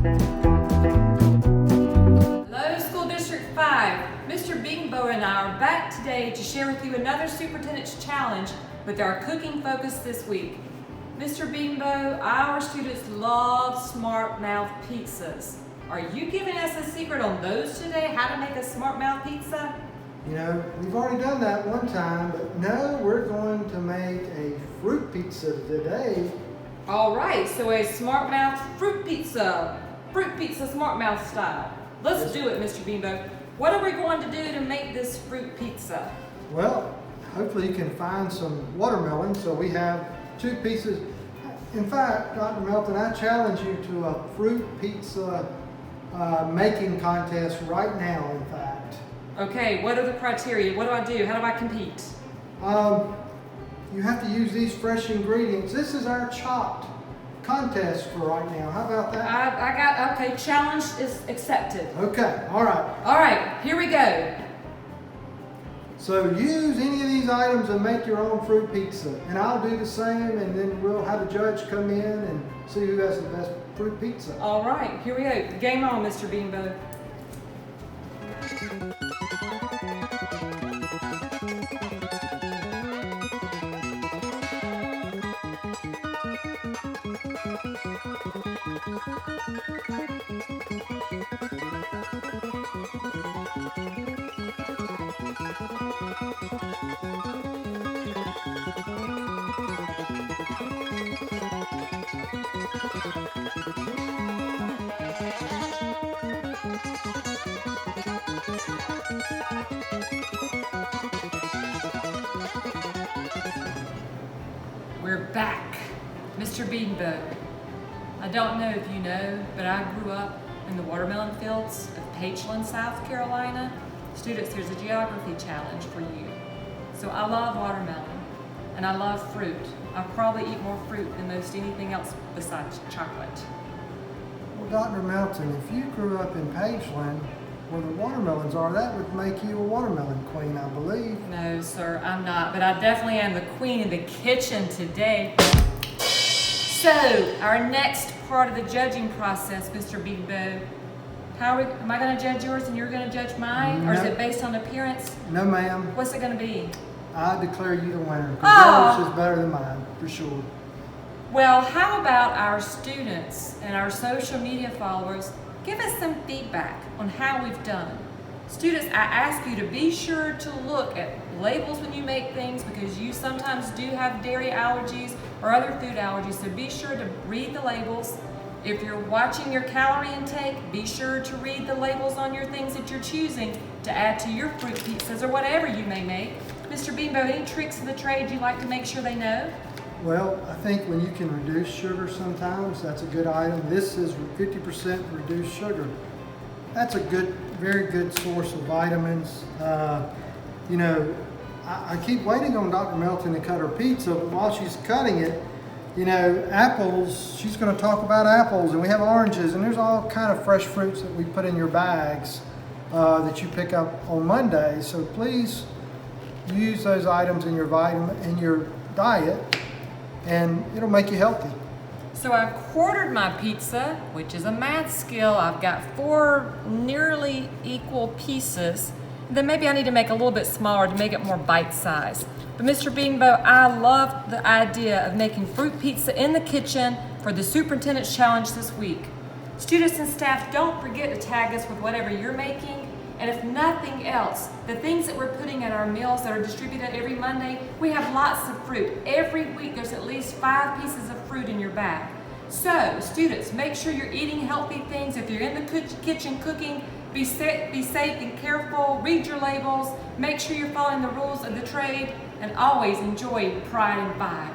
Hello, School District 5. Mr. Bingbo and I are back today to share with you another Superintendent's Challenge with our cooking focus this week. Mr. Bingbo, our students love Smart Mouth pizzas. Are you giving us a secret on those today, how to make a Smart Mouth pizza? You know, we've already done that one time, but no, we're going to make a fruit pizza today. All right, so a Smart Mouth fruit pizza Smart Mouth style. Let's do it, Mr. Bingbo. What are we going to do to make this fruit pizza? Well, hopefully you can find some watermelon. So we have 2 pieces. In fact, Dr. Melton, I challenge you to a fruit pizza making contest right now, in fact. Okay, what are the criteria? What do I do? How do I compete? You have to use these fresh ingredients. This is our chopped contest for right now. How about that? Okay, challenge is accepted. Okay, all right. All right, here we go. So use any of these items and make your own fruit pizza. And I'll do the same, and then we'll have a judge come in and see who has the best fruit pizza. All right, here we go. Game on, Mr. Bingbo. We're back. Mr. Bingbo, I don't know if you know, but I grew up in the watermelon fields of Pageland, South Carolina. Students, there's a geography challenge for you. So I love watermelon and I love fruit. I probably eat more fruit than most anything else besides chocolate. Well, Dr. Melton, if you grew up in Pageland, where the watermelons are, that would make you a watermelon queen, I believe. No, sir, I'm not, but I definitely am the queen in the kitchen today. So, our next part of the judging process, Mr. Bingbo, am I going to judge yours and you're going to judge mine? No. Or is it based on appearance? No, ma'am. What's it going to be? I declare you the winner, because yours is better than mine, for sure. Well, how about our students and our social media followers give us some feedback on how we've done. Students, I ask you to be sure to look at labels when you make things, because you sometimes do have dairy allergies or other food allergies, so be sure to read the labels. If you're watching your calorie intake, be sure to read the labels on your things that you're choosing to add to your fruit pizzas or whatever you may make. Mr. Bingbo, any tricks of the trade you'd like to make sure they know? Well, I think when you can reduce sugar sometimes, that's a good item. This is 50% reduced sugar. That's a very good source of vitamins. You know, I keep waiting on Dr. Melton to cut her pizza, but while she's cutting it, you know, apples, she's going to talk about apples, and we have oranges, and there's all kind of fresh fruits that we put in your bags that you pick up on Monday. So please use those items in your diet, and it'll make you healthy. So I've quartered my pizza, which is a math skill. I've got 4 nearly equal pieces. Then maybe I need to make a little bit smaller to make it more bite-sized. But Mr. Bingbo, I love the idea of making fruit pizza in the kitchen for the Superintendent's Challenge this week. Students and staff, don't forget to tag us with whatever you're making. And if nothing else, the things that we're putting in our meals that are distributed every Monday, we have lots of fruit. Every week there's at least 5 pieces of fruit in your bag. So, students, make sure you're eating healthy things. If you're in the kitchen cooking, be safe and careful, read your labels, make sure you're following the rules of the trade, and always enjoy Pride in 5.